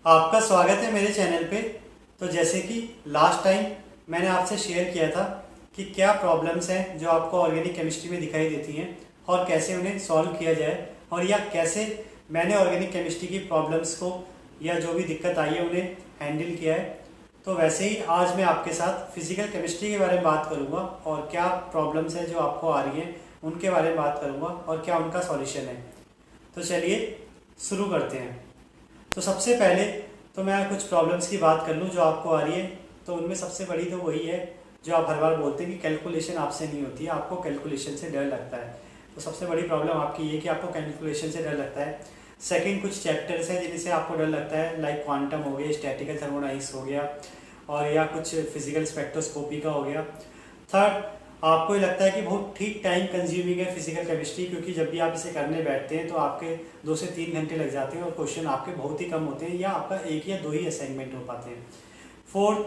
आपका स्वागत है मेरे चैनल पे। तो जैसे कि लास्ट टाइम मैंने आपसे शेयर किया था कि क्या प्रॉब्लम्स हैं जो आपको ऑर्गेनिक केमिस्ट्री में दिखाई देती हैं और कैसे उन्हें सॉल्व किया जाए, और या कैसे मैंने ऑर्गेनिक केमिस्ट्री की प्रॉब्लम्स को या जो भी दिक्कत आई है उन्हें हैंडल किया है। तो वैसे ही आज मैं आपके साथ फिजिकल केमिस्ट्री के बारे में बात करूँगा और क्या प्रॉब्लम्स हैं जो आपको आ रही हैं उनके बारे में बात करूँगा और क्या उनका सॉल्यूशन है। तो चलिए शुरू करते हैं। तो सबसे पहले तो मैं कुछ प्रॉब्लम्स की बात कर लूँ जो आपको आ रही है। तो उनमें सबसे बड़ी तो वही है जो आप हर बार बोलते हैं कि कैलकुलेशन आपसे नहीं होती है, आपको कैलकुलेशन से डर लगता है। तो सबसे बड़ी प्रॉब्लम आपकी ये कि आपको कैलकुलेशन से डर लगता है। सेकंड, कुछ चैप्टर्स हैं जिनसे आपको डर लगता है, लाइक क्वांटम हो गया, स्टैटिकल थर्मोडायनेमिक्स हो गया, और या कुछ फिजिकल स्पेक्ट्रोस्कोपी का हो गया। थर्ड, आपको ये लगता है कि बहुत ठीक टाइम कंज्यूमिंग है फिजिकल केमिस्ट्री, क्योंकि जब भी आप इसे करने बैठते हैं तो आपके 2 से 3 घंटे लग जाते हैं और क्वेश्चन आपके बहुत ही कम होते हैं या आपका 1 या 2 ही असाइनमेंट हो पाते हैं। फोर्थ,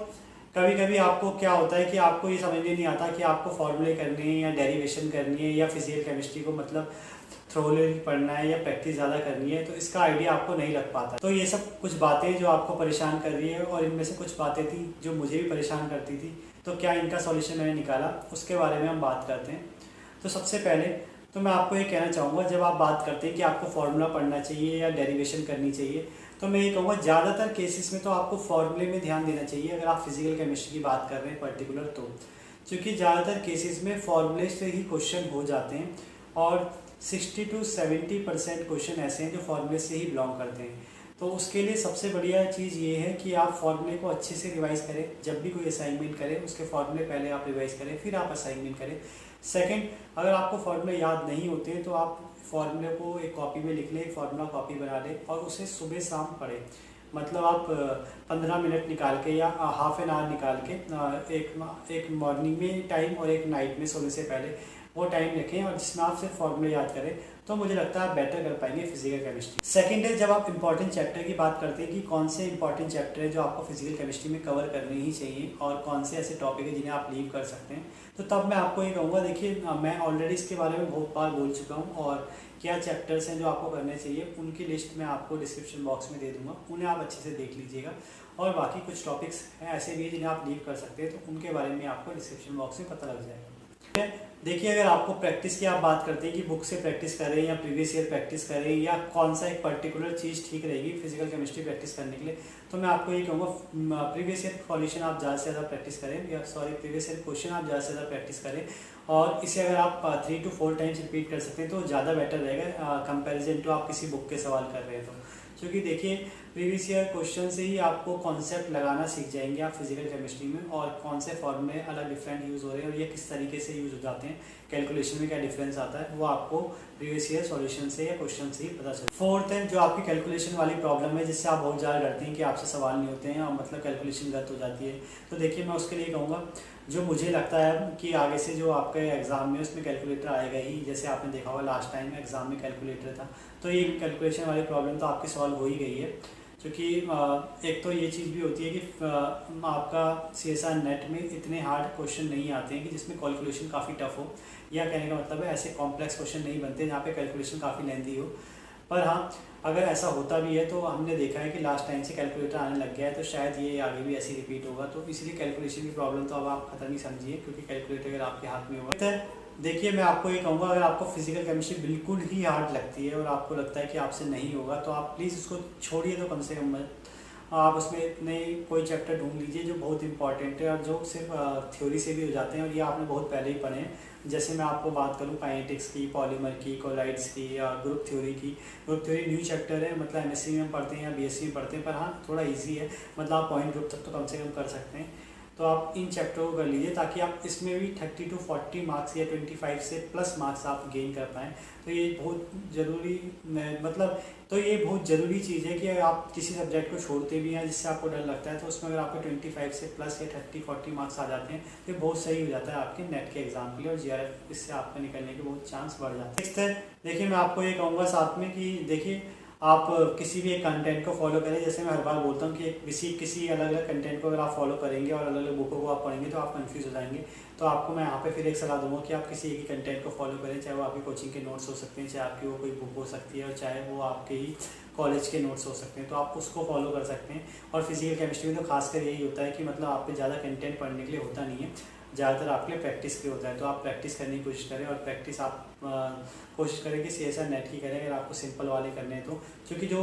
कभी कभी आपको क्या होता है कि आपको ये समझ में नहीं आता कि आपको फॉर्मूले करने हैं या डेरिवेशन करनी है या फिजिकल केमिस्ट्री को मतलब थ्रोली पढ़ना है या प्रैक्टिस ज़्यादा करनी है, तो इसका आइडिया आपको नहीं लग पाता। तो ये सब कुछ बातें जो आपको परेशान कर रही है, और इनमें से कुछ बातें थी जो मुझे भी परेशान करती थी। तो क्या इनका सॉल्यूशन मैंने निकाला, उसके बारे में हम बात करते हैं। तो सबसे पहले तो मैं आपको ये कहना चाहूँगा, जब आप बात करते हैं कि आपको फार्मूला पढ़ना चाहिए या डेरिवेशन करनी चाहिए, तो मैं ये कहूँगा ज़्यादातर केसेस में तो आपको फार्मूले में ध्यान देना चाहिए अगर आप फिजिकल केमिस्ट्री की बात कर रहे हैं पर्टिकुलर। तो क्योंकि ज़्यादातर केसेस में फार्मूले से ही क्वेश्चन हो जाते हैं, और 60 to 70% क्वेश्चन ऐसे हैं जो फार्मूले से ही बिलोंग करते हैं। तो उसके लिए सबसे बढ़िया चीज़ ये है कि आप फार्मूले को अच्छे से रिवाइज करें। जब भी कोई असाइनमेंट करें उसके फार्मूले पहले आप रिवाइज करें, फिर आप असाइनमेंट करें। सेकंड, अगर आपको फार्मूले याद नहीं होते हैं तो आप फार्मूले को एक कॉपी में लिख लें, एक फार्मूला कॉपी बना लें और उसे सुबह शाम पढ़ें। मतलब आप 15 मिनट निकाल के या हाफ एन आवर निकाल के एक मॉर्निंग में टाइम और एक नाइट में सोने से पहले वो टाइम रखें, और जिसमें आप सिर्फ फॉर्मूले याद करें, तो मुझे लगता है आप बेटर कर पाएंगे फिजिकल केमिस्ट्री। सेकंड है, जब आप इंपॉर्टेंट चैप्टर की बात करते हैं कि कौन से इंपॉर्टेंट चैप्टर है जो आपको फिजिकल केमिस्ट्री में कवर करने ही चाहिए और कौन से ऐसे टॉपिक है जिन्हें आप लीव कर सकते हैं, तो तब मैं आपको ये कहूँगा, देखिए मैं ऑलरेडी इसके बारे में बहुत बार बोल चुका हूँ, और क्या चैप्टर्स हैं जो आपको करने चाहिए उनकी लिस्ट मैं आपको डिस्क्रिप्शन बॉक्स में दे दूँगा, उन्हें आप अच्छे से देख लीजिएगा। और बाकी कुछ टॉपिक्स हैं ऐसे भी जिन्हें आप लीव कर सकते हैं, तो उनके बारे में आपको डिस्क्रिप्शन बॉक्स में पता लग जाएगा। देखिए, अगर आपको प्रैक्टिस की आप बात करते हैं कि बुक से प्रैक्टिस करें या प्रीवियस ईयर प्रैक्टिस करें या कौन सा एक पर्टिकुलर चीज़ ठीक रहेगी फिजिकल केमिस्ट्री प्रैक्टिस करने के लिए, तो मैं आपको ये कहूँगा प्रीवियस ईयर सॉल्यूशन आप ज़्यादा से ज़्यादा प्रैक्टिस करें, या सॉरी प्रीवियस ईयर क्वेश्चन आप ज़्यादा से ज़्यादा प्रैक्टिस करें, और इसे अगर आप 3 to 4 टाइम्स रिपीट कर सकते हैं तो ज़्यादा बेटर रहेगा कंपेरिजन टू आप किसी बुक के सवाल कर रहे हैं। तो क्योंकि देखिए, प्रीवियस ईयर क्वेश्चन से ही आपको कॉन्सेप्ट लगाना सीख जाएंगे आप फिजिकल केमिस्ट्री में, और कौन से फॉर्मूले अलग डिफरेंट यूज़ हो रहे हैं और ये किस तरीके से यूज़ हो जाते हैं, कैलकुलेशन में क्या डिफरेंस आता है, वो आपको प्रीवियस ईयर सॉल्यूशन से या क्वेश्चन से ही पता चले। फोर्थ है, जो आपकी कैलकुलेशन वाली प्रॉब्लम है जिससे आप बहुत ज़्यादा डरते हैं कि आपसे सवाल नहीं होते हैं और मतलब कैलकुलेशन गलत हो जाती है, तो देखिए मैं उसके लिए कहूँगा, जो मुझे लगता है कि आगे से जो आपके एग्ज़ाम में उसमें कैलकुलेटर आएगा ही, जैसे आपने देखा होगा लास्ट टाइम एग्ज़ाम में कैलकुलेटर था, तो ये कैलकुलेशन वाली प्रॉब्लम तो आपकी सॉल्व हो ही गई है। क्योंकि एक तो ये चीज़ भी होती है कि आपका CSR नेट में इतने हार्ड क्वेश्चन नहीं आते हैं कि जिसमें कैलकुलेशन काफ़ी टफ हो, या कहने का मतलब है ऐसे कॉम्प्लेक्स क्वेश्चन नहीं बनते जहाँ पे कैलकुलेशन काफ़ी लेंथी हो। पर हाँ, अगर ऐसा होता भी है तो हमने देखा है कि लास्ट टाइम से कैलकुलेटर आने लग गया है, तो शायद ये आगे भी ऐसे रिपीट होगा, तो इसलिए कैलकुलेशन की प्रॉब्लम तो अब आप खत्म ही समझिए, क्योंकि कैलकुलेटर अगर आपके हाथ में होगा। देखिए, मैं आपको ये कहूँगा, अगर आपको फिजिकल केमिस्ट्री बिल्कुल ही हार्ड लगती है और आपको लगता है कि आपसे नहीं होगा, तो आप प्लीज़ उसको छोड़िए, तो कम से कम आप उसमें इतने कोई चैप्टर ढूंढ लीजिए जो बहुत इंपॉर्टेंट है और जो सिर्फ थ्योरी से भी हो जाते हैं, और ये आपने बहुत पहले ही पढ़े हैं। जैसे मैं आपको बात करूँ काइनेटिक्स की, पॉलीमर की, कोलाइड्स की, या ग्रुप थ्योरी की। ग्रुप थ्योरी न्यू चैप्टर है, मतलब MSc में पढ़ते हैं या BSc में पढ़ते हैं, पर हाँ थोड़ा ईजी है, मतलब आप पॉइंट ग्रुप तक तो कम से कम कर सकते हैं। तो आप इन चैप्टरों को कर लीजिए ताकि आप इसमें भी 30 to 40 मार्क्स या 25 से प्लस मार्क्स आप गेन कर पाएँ। तो ये बहुत ज़रूरी, मतलब तो ये बहुत ज़रूरी चीज़ है कि अगर आप किसी सब्जेक्ट को छोड़ते भी हैं जिससे आपको डर लगता है, तो उसमें अगर आपको 25 से प्लस या 30-40 मार्क्स आ जाते हैं तो ये बहुत सही हो जाता है आपके नेट के एग्जाम के लिए, और GRF इससे आपका निकलने के बहुत चांस बढ़ जाते हैं। नेक्स्ट है, देखिए मैं आपको ये कहूँगा साथ में कि देखिए, आप किसी भी एक कंटेंट को फॉलो करें। जैसे मैं हर बार बोलता हूँ कि किसी अलग अलग कंटेंट को अगर आप फॉलो करेंगे और अलग अलग बुकों को आप पढ़ेंगे तो आप कंफ्यूज हो जाएंगे। तो आपको मैं यहाँ पे फिर एक सलाह दूंगा कि आप किसी एक ही कंटेंट को फॉलो करें, चाहे वो आपकी कोचिंग के नोट्स हो सकते हैं, चाहे आपकी वो कोई बुक हो सकती है, और चाहे वो आपके ही कॉलेज के नोट्स हो सकते हैं, तो आप उसको फॉलो कर सकते हैं। और फिजिकल केमिस्ट्री में तो खासकर यही होता है कि मतलब आप पे ज़्यादा कंटेंट पढ़ने के लिए होता नहीं है, ज़्यादातर आपके लिए प्रैक्टिस के लिए होता है। तो आप प्रैक्टिस करने की कोशिश करें, और प्रैक्टिस आप कोशिश करें कि CSR नेट की करें अगर आपको सिंपल वाले करने हैं तो, क्योंकि जो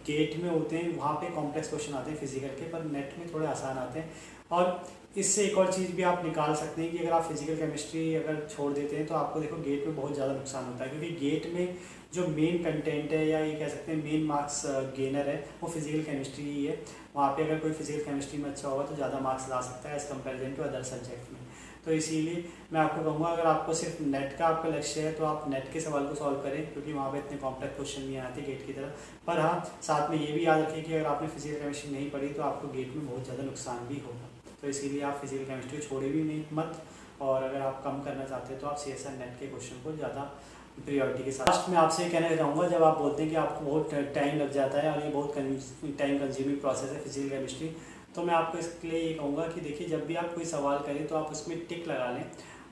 गेट में होते हैं वहाँ पे कॉम्प्लेक्स क्वेश्चन आते हैं फिजिकल के, पर नेट में थोड़े आसान आते हैं। और इससे एक और चीज़ भी आप निकाल सकते हैं कि अगर आप फिजिकल केमिस्ट्री अगर छोड़ देते हैं तो आपको देखो गेट में बहुत ज़्यादा नुकसान होता है, क्योंकि गेट में जो मेन कंटेंट है या ये कह सकते हैं मेन मार्क्स गेनर है वो फिजिकल केमिस्ट्री ही है। वहाँ पे अगर कोई फिजिकल केमिस्ट्री में अच्छा होगा तो ज़्यादा मार्क्स ला सकता है as comparison to other subject में। तो इसीलिए मैं आपको कहूँगा अगर आपको सिर्फ नेट का आपका लक्ष्य है तो आप नेट के सवाल को सॉल्व करें, क्योंकि वहाँ पे इतने कॉम्प्लेक्स क्वेश्चन नहीं आते गेट की तरह। पर हाँ, साथ में ये भी याद रखिए कि अगर आपने फिजिकल केमिस्ट्री नहीं पढ़ी तो आपको गेट में बहुत ज़्यादा नुकसान भी होगा। तो इसीलिए आप फिजिकल केमिस्ट्री छोड़े भी नहीं मत, और अगर आप कम करना चाहते हैं तो आप CSR नेट के क्वेश्चन को ज़्यादा प्रियोरिटी के साथ। लास्ट में आपसे कहना चाहूँगा, जब आप बोलते हैं कि आपको बहुत टाइम लग जाता है और ये बहुत टाइम कंज्यूमिंग प्रोसेस है फिजिकल केमिस्ट्री, तो मैं आपको इसके लिए ये कहूँगा कि देखिए जब भी आप कोई सवाल करें तो आप उसमें टिक लगा लें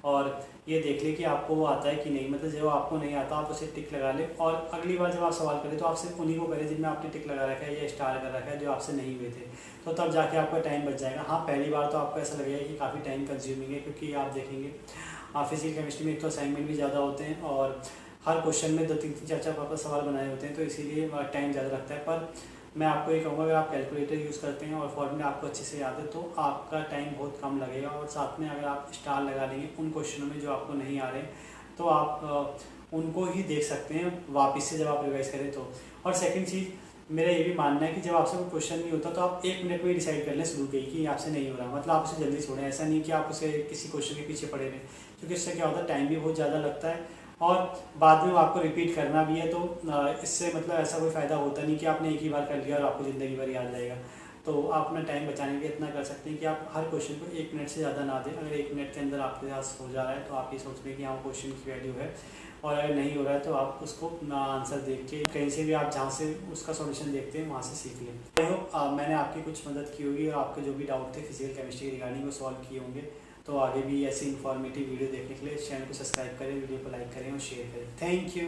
और ये देख लें कि आपको वो आता है कि नहीं। मतलब जब आपको नहीं आता आप उसे टिक लगा लें, और अगली बार जब आप सवाल करें तो आप सिर्फ उन्हीं को करें जिनमें आपने टिक लगा रखा है या स्टार कर रखा है, जो आपसे नहीं हुए थे, तो तब जाके आपका टाइम बच जाएगा। हाँ, पहली बार तो आपको ऐसा लगेगा कि काफ़ी टाइम कंज्यूमिंग है, क्योंकि आप देखेंगे फिजिकल केमिस्ट्री में एक तो असाइनमेंट भी ज़्यादा होते हैं और हर क्वेश्चन में 2-3 4-4 5 सवाल बनाए होते हैं, तो इसीलिए टाइम ज़्यादा लगता है। पर मैं आपको ये कहूँगा अगर आप कैलकुलेटर यूज़ करते हैं और फॉर्मूला आपको अच्छे से याद है तो आपका टाइम बहुत कम लगेगा। और साथ में अगर आप स्टार लगा लेंगे उन क्वेश्चनों में जो आपको नहीं आ रहे तो आप उनको ही देख सकते हैं वापस से जब आप रिवाइज करें तो। और सेकंड चीज़ मेरा ये भी मानना है कि जब आपसे कोई क्वेश्चन नहीं होता तो आप 1 मिनट में डिसाइड कर लें शुरू के ही कि आपसे नहीं हो रहा, मतलब आप उसे जल्दी छोड़ें। ऐसा नहीं कि आप उसे किसी क्वेश्चन के पीछे पड़े रहें, क्योंकि इससे क्या होता है टाइम भी बहुत ज़्यादा लगता है और बाद में आपको रिपीट करना भी है। तो इससे मतलब ऐसा कोई फ़ायदा होता नहीं कि आपने एक ही बार कर लिया और आपको ज़िंदगी भर याद रहेगा। तो आप अपना टाइम बचाने के लिए इतना कर सकते हैं कि आप हर क्वेश्चन को 1 मिनट से ज़्यादा ना दें। अगर 1 मिनट के अंदर आपके पास हो जा रहा है तो आप ये सोच लें कि हाँ क्वेश्चन की वैल्यू है, और अगर नहीं हो रहा है तो आप उसको आंसर देख के कहीं से भी आप जहाँ से उसका सॉल्यूशन देखते हैं वहाँ से सीख लें। आई होप मैंने आपकी कुछ मदद की होगी और आपके जो भी डाउट थे फिजिकल केमिस्ट्री रिगार्डिंग वो सॉल्व किए होंगे। तो आगे भी ऐसी इन्फॉर्मेटिव वीडियो देखने के लिए चैनल को सब्सक्राइब करें, वीडियो को लाइक करें और शेयर करें। Thank you.